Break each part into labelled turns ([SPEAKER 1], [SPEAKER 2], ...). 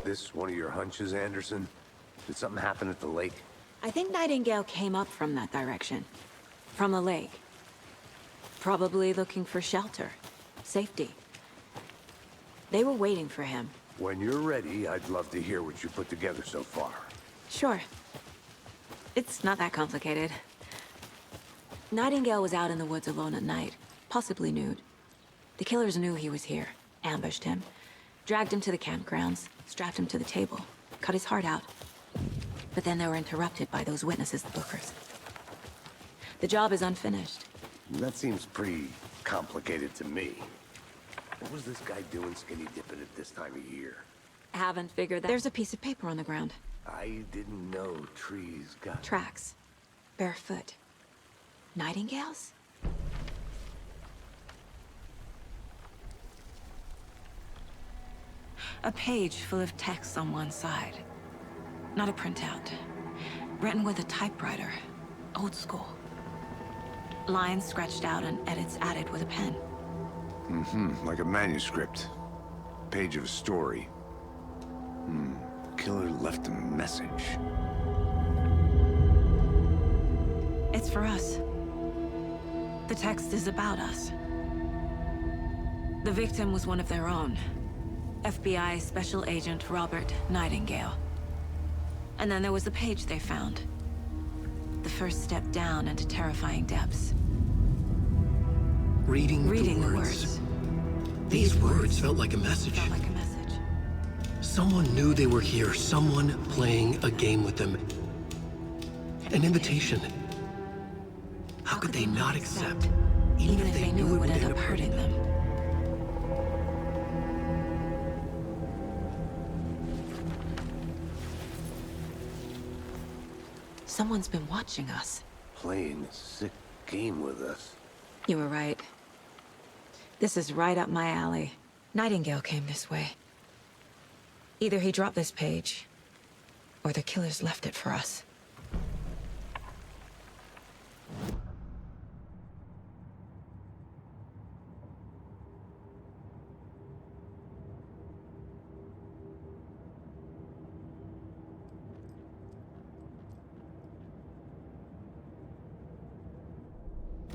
[SPEAKER 1] this one of your hunches, Anderson? Did something happen at the lake?
[SPEAKER 2] I think Nightingale came up from that direction. From the lake. Probably looking for shelter. Safety. They were waiting for him.
[SPEAKER 1] When you're ready, I'd love to hear what you put together so far.
[SPEAKER 2] Sure. It's not that complicated. Nightingale was out in the woods alone at night, possibly nude. The killers knew he was here, ambushed him, dragged him to the campgrounds, strapped him to the table, cut his heart out. But then they were interrupted by those witnesses, the Bookers. The job is unfinished.
[SPEAKER 1] That seems pretty complicated to me. What was this guy doing skinny dipping at this time of year?
[SPEAKER 2] Haven't figured that. There's a piece of paper on the ground.
[SPEAKER 1] I didn't know trees got...
[SPEAKER 2] Tracks. Barefoot. Nightingales? A page full of text on one side. Not a printout. Written with a typewriter. Old school. Lines scratched out and edits added with a pen.
[SPEAKER 1] Like a manuscript. Page of a story. Killer left a message.
[SPEAKER 2] It's for us. The text is about us. The victim was one of their own. FBI Special Agent Robert Nightingale. And then there was the page they found. The first step down into terrifying depths.
[SPEAKER 3] Reading the words. These words felt like a message.
[SPEAKER 2] Felt like a message.
[SPEAKER 3] Someone knew they were here. Someone playing a game with them. An invitation. How could they not accept, even if they knew it would end up hurting them?
[SPEAKER 2] Someone's been watching us.
[SPEAKER 1] Playing a sick game with us.
[SPEAKER 2] You were right. This is right up my alley. Nightingale came this way. Either he dropped this page, or the killers left it for us.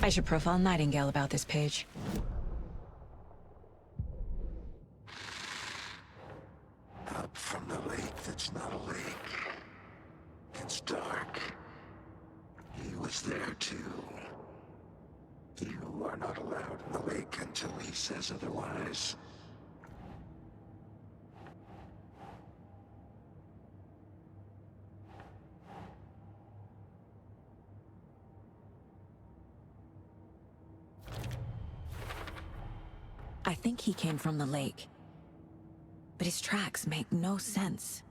[SPEAKER 2] I should profile Nightingale about this page.
[SPEAKER 4] Up from the lake that's not a lake. It's dark. He was there too. You are not allowed in the lake until he says otherwise.
[SPEAKER 2] I think he came from the lake. But his tracks make no sense.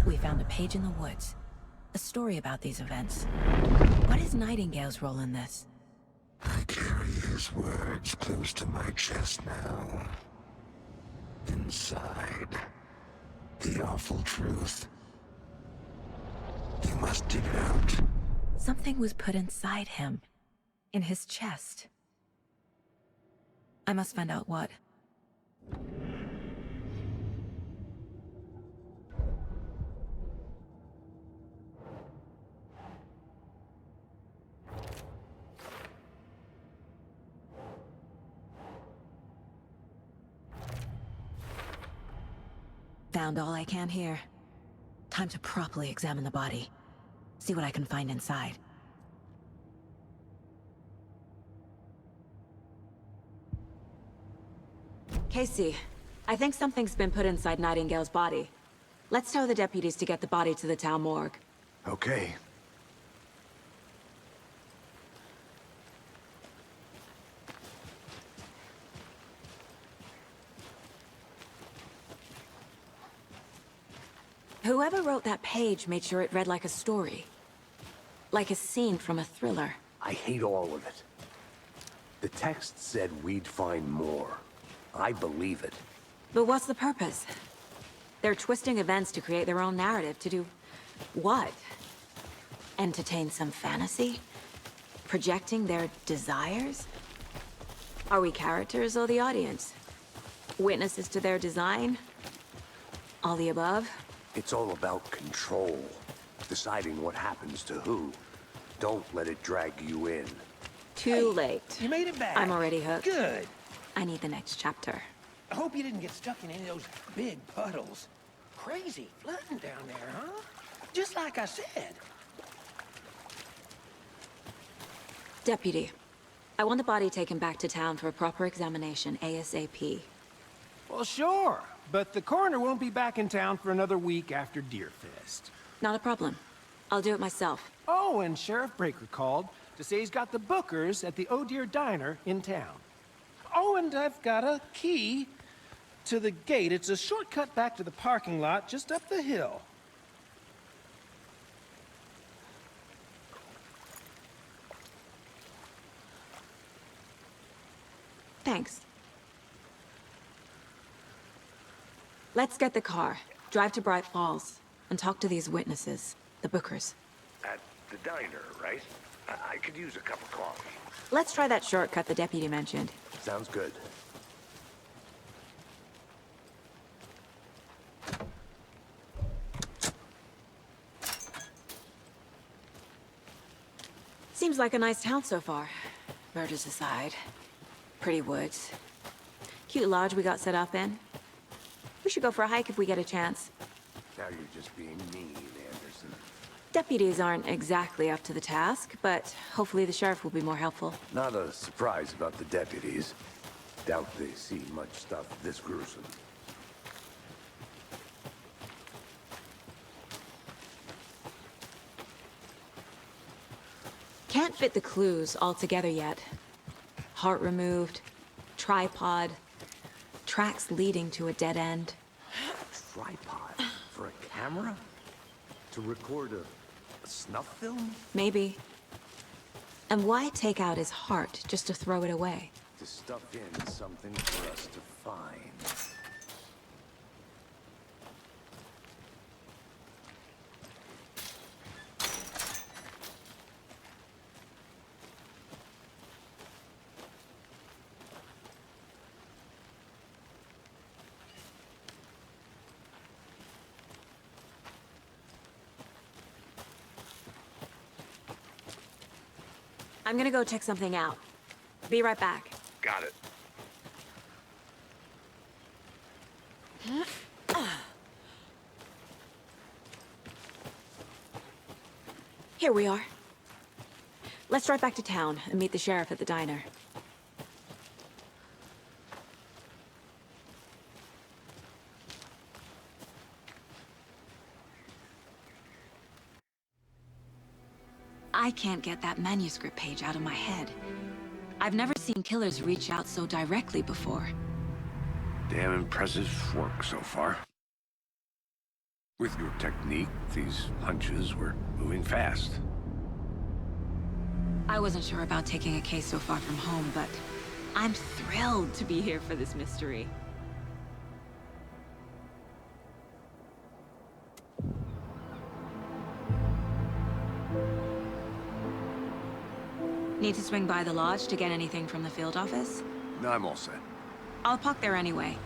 [SPEAKER 2] We found a page in the woods. A story about these events. What is Nightingale's role in this?
[SPEAKER 4] I carry his words close to my chest now. Inside, the awful truth. You must dig it out.
[SPEAKER 2] Something was put inside him. In his chest. I must find out what. Found all I can here. Time to properly examine the body. See what I can find inside. Casey, I think something's been put inside Nightingale's body. Let's tell the deputies to get the body to the town morgue.
[SPEAKER 1] Okay.
[SPEAKER 2] Whoever wrote that page made sure it read like a story. Like a scene from a thriller.
[SPEAKER 1] I hate all of it. The text said we'd find more. I believe it.
[SPEAKER 2] But what's the purpose? They're twisting events to create their own narrative to do... what? Entertain some fantasy? Projecting their desires? Are we characters or the audience? Witnesses to their design? All the above?
[SPEAKER 1] It's all about control. Deciding what happens to who. Don't let it drag you in.
[SPEAKER 2] Too late.
[SPEAKER 5] You made it back.
[SPEAKER 2] I'm already hooked.
[SPEAKER 5] Good.
[SPEAKER 2] I need the next chapter.
[SPEAKER 5] I hope you didn't get stuck in any of those big puddles. Crazy flooding down there, huh? Just like I said.
[SPEAKER 2] Deputy, I want the body taken back to town for a proper examination ASAP.
[SPEAKER 6] Well, sure. But the coroner won't be back in town for another week after Deerfest.
[SPEAKER 2] Not a problem. I'll do it myself.
[SPEAKER 6] Oh, and Sheriff Breaker called to say he's got the Bookers at the Oh Dear Diner in town. Oh, and I've got a key to the gate. It's a shortcut back to the parking lot just up the hill.
[SPEAKER 2] Thanks. Let's get the car, drive to Bright Falls, and talk to these witnesses, the Bookers.
[SPEAKER 1] At the diner, right? I could use a cup of coffee.
[SPEAKER 2] Let's try that shortcut the deputy mentioned.
[SPEAKER 1] Sounds good.
[SPEAKER 2] Seems like a nice town so far. Murders aside. Pretty woods. Cute lodge we got set up in. We should go for a hike if we get a chance.
[SPEAKER 1] Now you're just being mean, Anderson.
[SPEAKER 2] Deputies aren't exactly up to the task, but hopefully the sheriff will be more helpful.
[SPEAKER 1] Not a surprise about the deputies. Doubt they see much stuff this gruesome.
[SPEAKER 2] Can't fit the clues all together yet. Heart removed, tripod, tracks leading to a dead end.
[SPEAKER 1] Tripod? For a camera? To record a snuff film?
[SPEAKER 2] Maybe. And why take out his heart just to throw it away?
[SPEAKER 1] To stuff in something for us to find.
[SPEAKER 2] I'm gonna go check something out. Be right back.
[SPEAKER 1] Got it.
[SPEAKER 2] Here we are. Let's drive back to town and meet the sheriff at the diner. I can't get that manuscript page out of my head. I've never seen killers reach out so directly before.
[SPEAKER 1] Damn impressive work so far. With your technique, these hunches were moving fast.
[SPEAKER 2] I wasn't sure about taking a case so far from home, but I'm thrilled to be here for this mystery. Need to swing by the lodge to get anything from the field office?
[SPEAKER 1] No, I'm all set.
[SPEAKER 2] I'll park there anyway.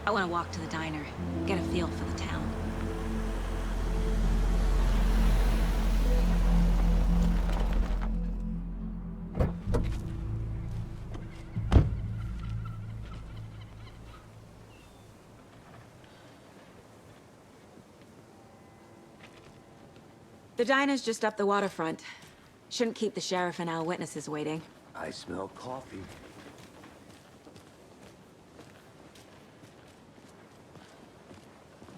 [SPEAKER 2] I want to walk to the diner, get a feel for the town. The diner's just up the waterfront. Shouldn't keep the sheriff and our witnesses waiting.
[SPEAKER 1] I smell coffee.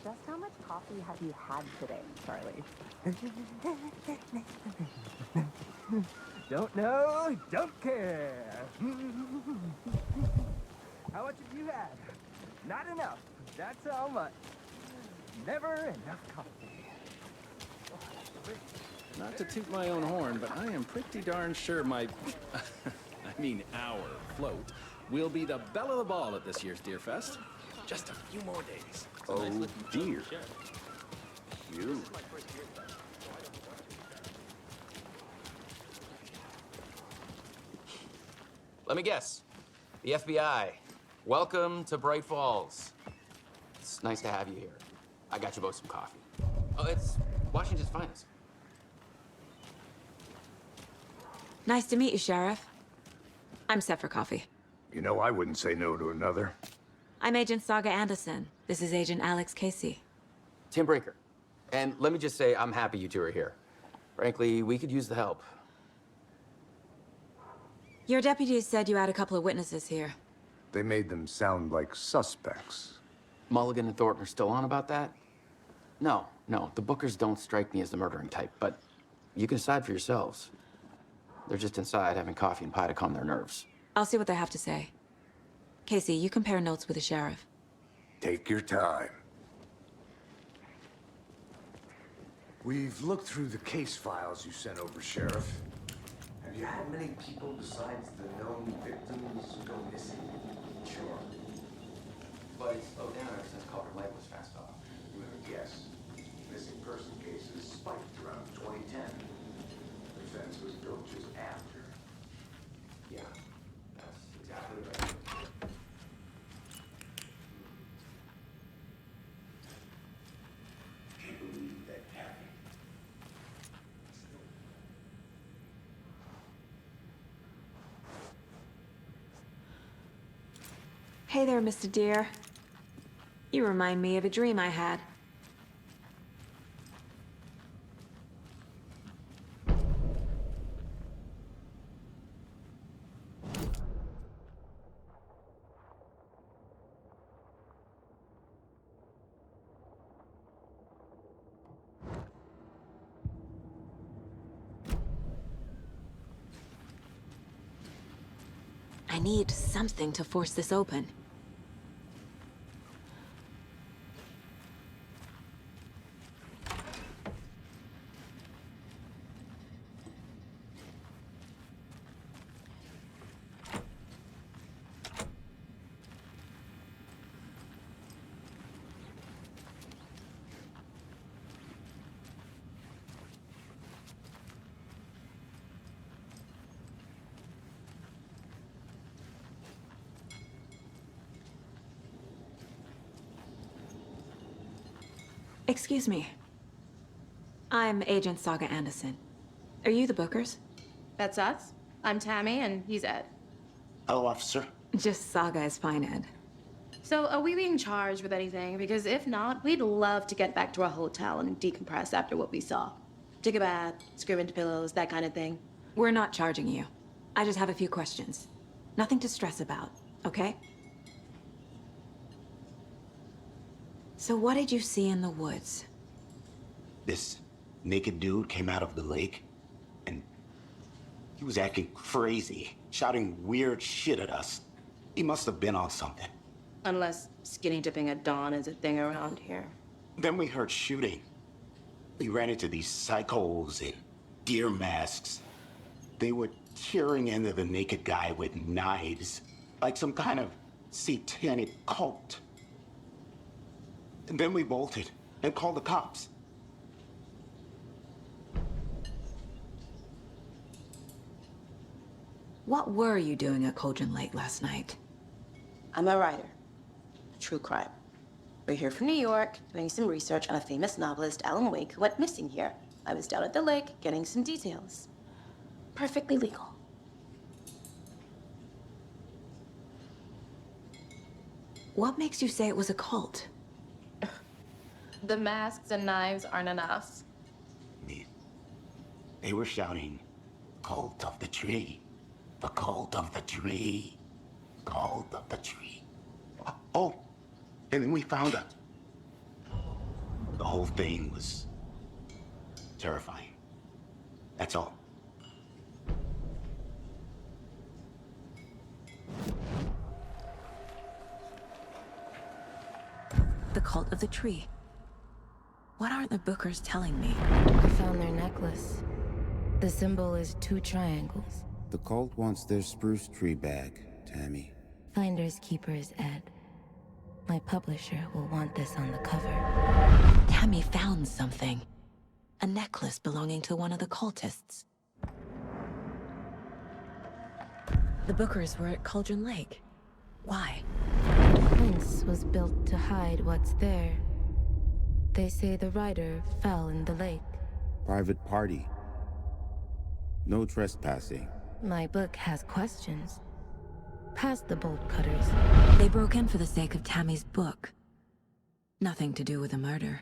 [SPEAKER 7] Just how much coffee have you had today, Charlie? Don't know, don't care. How much have you had? Not enough. That's how much. Never enough coffee.
[SPEAKER 8] Not to toot my own horn, but I am pretty darn sure my... I mean our float will be the belle of the ball at this year's Deer Fest. Just a few more days.
[SPEAKER 1] Oh, dear. You.
[SPEAKER 9] Let me guess. The FBI. Welcome to Bright Falls. It's nice to have you here. I got you both some coffee. Oh, it's Washington's finest.
[SPEAKER 2] Nice to meet you, Sheriff. I'm set for coffee.
[SPEAKER 1] You know, I wouldn't say no to another.
[SPEAKER 2] I'm Agent Saga Anderson. This is Agent Alex Casey.
[SPEAKER 9] Tim Brinker. And let me just say, I'm happy you two are here. Frankly, we could use the help.
[SPEAKER 2] Your deputies said you had a couple of witnesses here.
[SPEAKER 1] They made them sound like suspects.
[SPEAKER 9] Mulligan and Thornton are still on about that? No, the Bookers don't strike me as the murdering type, but you can decide for yourselves. They're just inside having coffee and pie to calm their nerves.
[SPEAKER 2] I'll see what they have to say. Casey, you compare notes with the sheriff.
[SPEAKER 1] Take your time.
[SPEAKER 10] We've looked through the case files you sent over, Sheriff. Have you had many people besides the known victims go missing?
[SPEAKER 9] Sure. But it's slowed down ever since Culver Lake was fast off.
[SPEAKER 10] We would guess. Missing person cases spiked around 2010. The fence was built just after.
[SPEAKER 9] Yeah, that's exactly right.
[SPEAKER 10] Can't believe that happened.
[SPEAKER 2] Hey there, Mr. Deer. You remind me of a dream I had. I need something to force this open. Excuse me. I'm Agent Saga Anderson. Are you the Bookers?
[SPEAKER 11] That's us. I'm Tammy, and he's Ed.
[SPEAKER 12] Hello, officer.
[SPEAKER 2] Just Saga is fine, Ed.
[SPEAKER 11] So, are we being charged with anything? Because if not, we'd love to get back to our hotel and decompress after what we saw. Take a bath, scream into pillows, that kind of thing.
[SPEAKER 2] We're not charging you. I just have a few questions. Nothing to stress about, okay? So what did you see in the woods?
[SPEAKER 12] This naked dude came out of the lake, and he was acting crazy, shouting weird shit at us. He must have been on something.
[SPEAKER 11] Unless skinny dipping at dawn is a thing around here.
[SPEAKER 12] Then we heard shooting. We ran into these psychos in deer masks. They were tearing into the naked guy with knives, like some kind of satanic cult. And then we bolted and called the cops.
[SPEAKER 2] What were you doing at Cauldron Lake last night?
[SPEAKER 11] I'm a writer. True crime. We're here from New York, doing some research on a famous novelist, Alan Wake, who went missing here. I was down at the lake, getting some details. Perfectly legal.
[SPEAKER 2] What makes you say it was a cult?
[SPEAKER 11] The masks and knives aren't enough.
[SPEAKER 12] They were shouting, "Cult of the tree, the cult of the tree, cult of the tree." Oh, and then we found out. The whole thing was terrifying. That's all.
[SPEAKER 2] The cult of the tree. What aren't the Bookers telling me?
[SPEAKER 13] I found their necklace. The symbol is 2 triangles.
[SPEAKER 14] The cult wants their spruce tree back, Tammy.
[SPEAKER 13] Finders keepers, Ed. My publisher will want this on the cover.
[SPEAKER 2] Tammy found something. A necklace belonging to one of the cultists. The Bookers were at Cauldron Lake. Why?
[SPEAKER 13] The fence was built to hide what's there. They say the rider fell in the lake.
[SPEAKER 14] Private party. No trespassing.
[SPEAKER 13] My book has questions. Past the bolt cutters.
[SPEAKER 2] They broke in for the sake of Tammy's book. Nothing to do with a murder.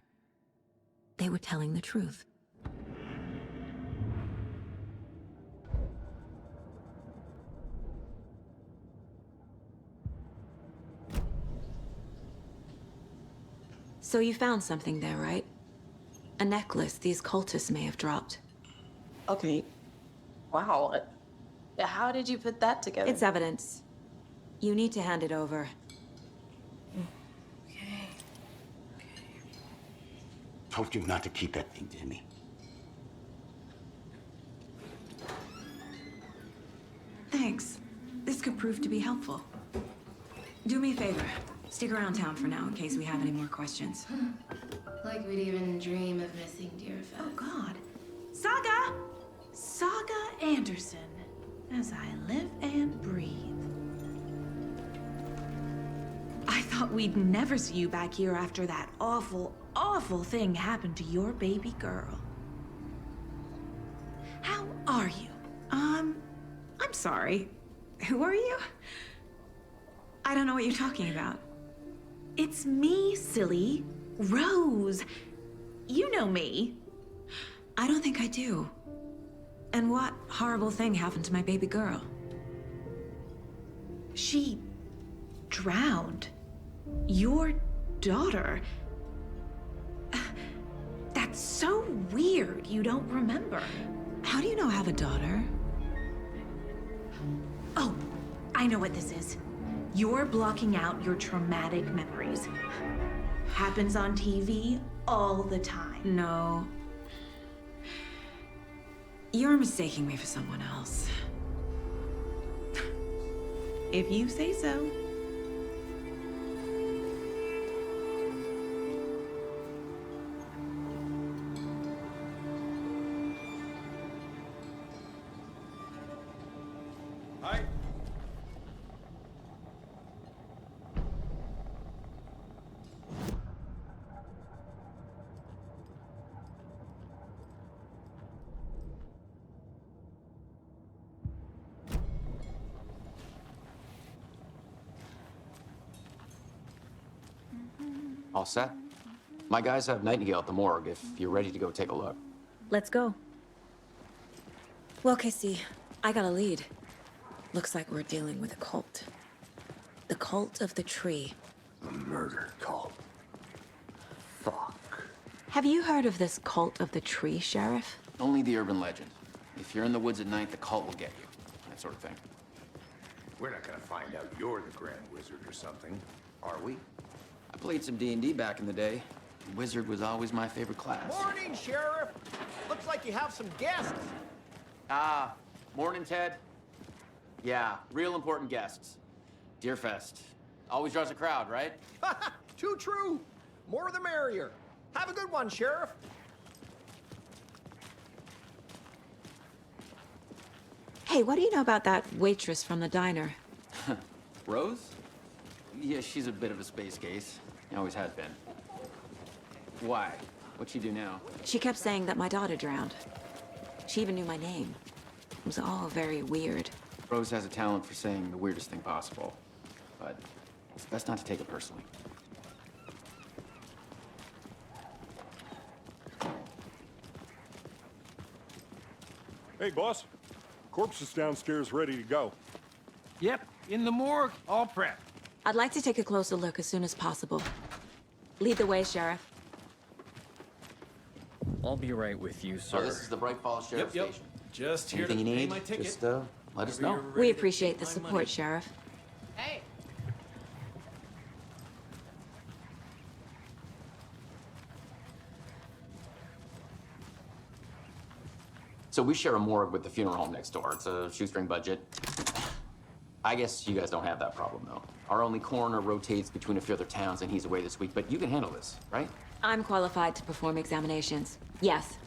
[SPEAKER 2] They were telling the truth. So you found something there, right? A necklace these cultists may have dropped.
[SPEAKER 11] Okay. Wow. How did you put that together?
[SPEAKER 2] It's evidence. You need to hand it over.
[SPEAKER 11] Okay.
[SPEAKER 12] Told you not to keep that thing, Tammy.
[SPEAKER 2] Thanks. This could prove to be helpful. Do me a favor. Stick around town for now in case we have any more questions.
[SPEAKER 13] Like we'd even dream of missing Deerfest.
[SPEAKER 15] Oh, God. Saga! Saga Anderson. As I live and breathe. I thought we'd never see you back here after that awful, awful thing happened to your baby girl. How are you? I'm sorry. Who are you?
[SPEAKER 2] I don't know what you're talking about.
[SPEAKER 15] It's me, silly. Rose. You know me.
[SPEAKER 2] I don't think I do. And what horrible thing happened to my baby girl?
[SPEAKER 15] She drowned. Your daughter. That's so weird you don't remember.
[SPEAKER 2] How do you know I have a daughter?
[SPEAKER 15] Oh, I know what this is. You're blocking out your traumatic memories. Happens on TV all the time.
[SPEAKER 2] No. You're mistaking me for someone else.
[SPEAKER 15] If you say so.
[SPEAKER 6] Hi.
[SPEAKER 9] All set? My guys have Nightingale at the morgue if you're ready to go take a look.
[SPEAKER 2] Let's go. Well, Casey, I got a lead. Looks like we're dealing with a cult. The cult of the tree.
[SPEAKER 1] A murder cult. Fuck.
[SPEAKER 2] Have you heard of this cult of the tree, Sheriff?
[SPEAKER 9] Only the urban legend. If you're in the woods at night, the cult will get you. That sort of thing.
[SPEAKER 10] We're not gonna find out you're the Grand Wizard or something, are we?
[SPEAKER 9] I played some D&D back in the day. Wizard was always my favorite class.
[SPEAKER 5] Morning, Sheriff. Looks like you have some guests.
[SPEAKER 9] Ah, morning, Ted. Yeah, real important guests. Deerfest. Always draws a crowd, right?
[SPEAKER 5] Too true. More the merrier. Have a good one, Sheriff.
[SPEAKER 2] Hey, what do you know about that waitress from the diner?
[SPEAKER 9] Rose? Yeah, she's a bit of a space case. Always has been. Why? What'd she do now?
[SPEAKER 2] She kept saying that my daughter drowned. She even knew my name. It was all very weird.
[SPEAKER 9] Rose has a talent for saying the weirdest thing possible. But it's best not to take it personally.
[SPEAKER 16] Hey, boss. Corpse is downstairs ready to go.
[SPEAKER 6] Yep, in the morgue, all prepped.
[SPEAKER 2] I'd like to take a closer look as soon as possible. Lead the way, Sheriff.
[SPEAKER 17] I'll be right with you, sir.
[SPEAKER 9] So this is the Bright Falls Sheriff
[SPEAKER 8] Yep.
[SPEAKER 9] Station.
[SPEAKER 8] Just here
[SPEAKER 9] Anything
[SPEAKER 8] to
[SPEAKER 9] you
[SPEAKER 8] pay
[SPEAKER 9] need,
[SPEAKER 8] my ticket.
[SPEAKER 9] just let us
[SPEAKER 8] Whenever
[SPEAKER 9] know.
[SPEAKER 8] you're ready
[SPEAKER 2] We
[SPEAKER 8] to
[SPEAKER 2] appreciate
[SPEAKER 8] take
[SPEAKER 2] the
[SPEAKER 8] my
[SPEAKER 2] support,
[SPEAKER 8] money.
[SPEAKER 2] Sheriff.
[SPEAKER 11] Hey.
[SPEAKER 9] So we share a morgue with the funeral home next door. It's a shoestring budget. I guess you guys don't have that problem, though. Our only coroner rotates between a few other towns, and he's away this week, but you can handle this, right?
[SPEAKER 2] I'm qualified to perform examinations. Yes.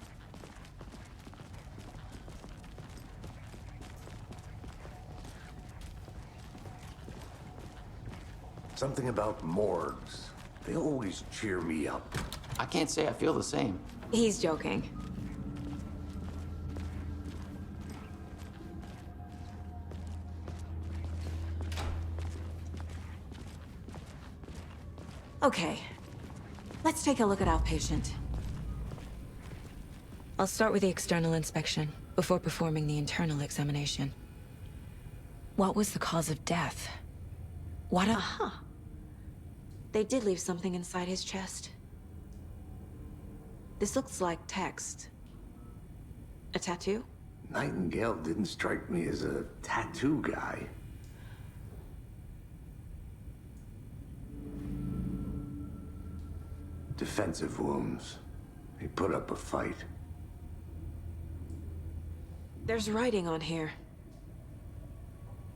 [SPEAKER 10] Something about morgues. They always cheer me up.
[SPEAKER 9] I can't say I feel the same.
[SPEAKER 2] He's joking. Okay, let's take a look at our patient. I'll start with the external inspection before performing the internal examination. What was the cause of death? What a... Aha! They did leave something inside his chest. This looks like text. A tattoo?
[SPEAKER 10] Nightingale didn't strike me as a tattoo guy. Defensive wounds. He put up a fight.
[SPEAKER 2] There's writing on here.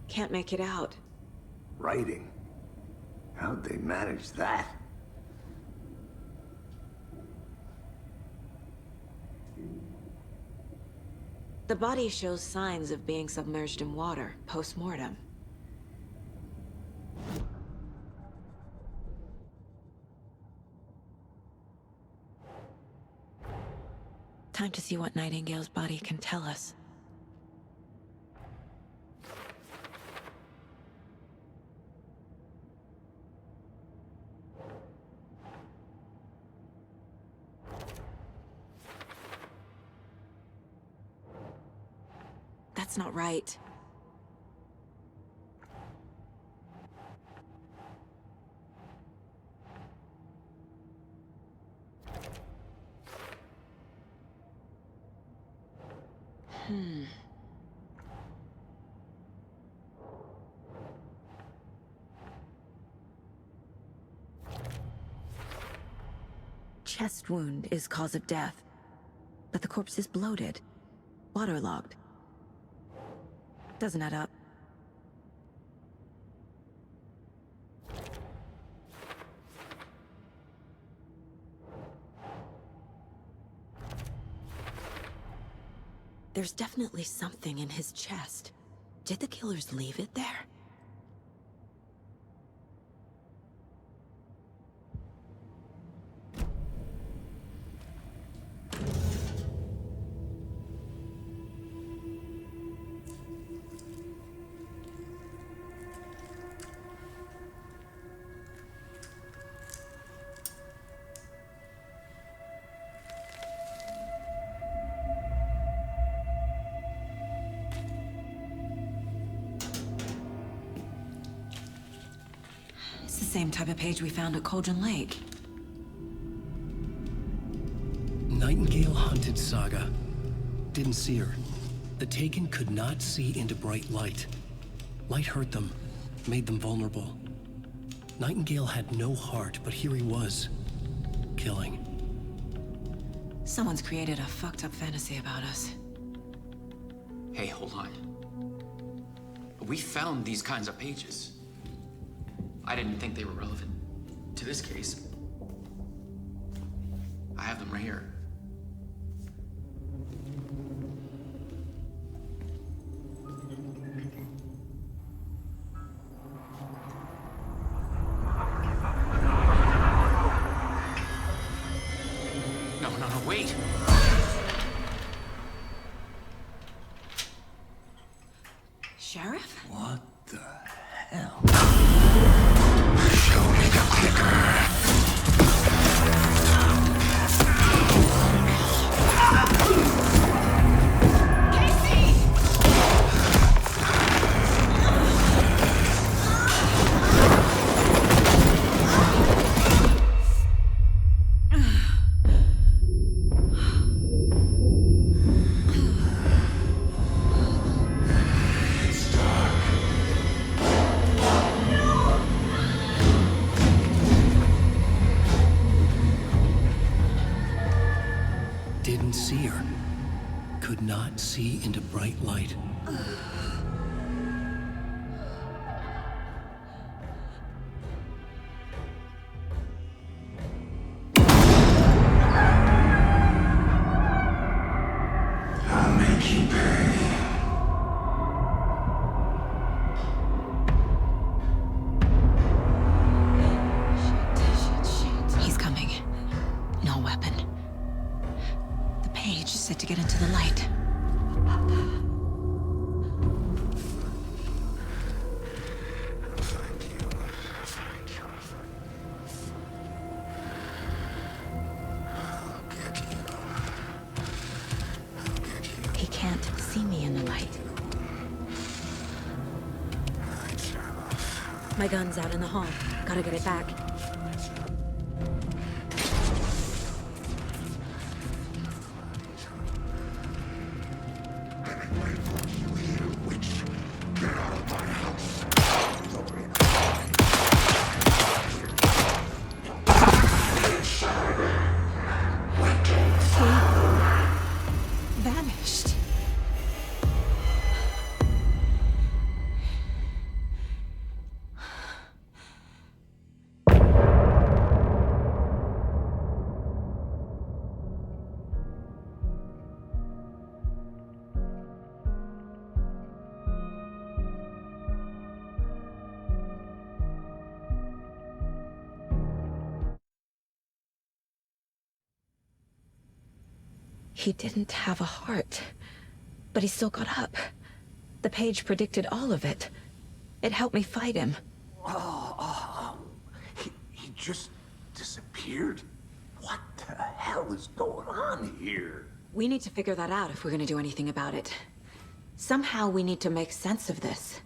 [SPEAKER 2] Can't make it out.
[SPEAKER 10] Writing? How'd they manage that?
[SPEAKER 2] The body shows signs of being submerged in water, post-mortem. Time to see what Nightingale's body can tell us. That's not right. Chest wound is cause of death, but the corpse is bloated, waterlogged. Doesn't add up. There's definitely something in his chest. Did the killers leave it there? Same type of page we found at Cauldron Lake.
[SPEAKER 3] Nightingale hunted Saga. Didn't see her. The Taken could not see into bright light. Light hurt them, made them vulnerable. Nightingale had no heart, but here he was, killing.
[SPEAKER 2] Someone's created a fucked up fantasy about us.
[SPEAKER 9] Hey, hold on. We found these kinds of pages. I didn't think they were relevant to this case. I have them right here. No, wait!
[SPEAKER 2] Sheriff?
[SPEAKER 10] What the hell?
[SPEAKER 4] Show me the clicker.
[SPEAKER 3] bright light.
[SPEAKER 4] I'll make you pay.
[SPEAKER 2] He's coming. No weapon. The page is set to get into the light. He can't see me in the light. My gun's out in the hall. Gotta get it back. Vanished. He didn't have a heart, but he still got up. The page predicted all of it. It helped me fight him.
[SPEAKER 10] He just disappeared? What the hell is going on here?
[SPEAKER 2] We need to figure that out if we're gonna do anything about it. Somehow we need to make sense of this.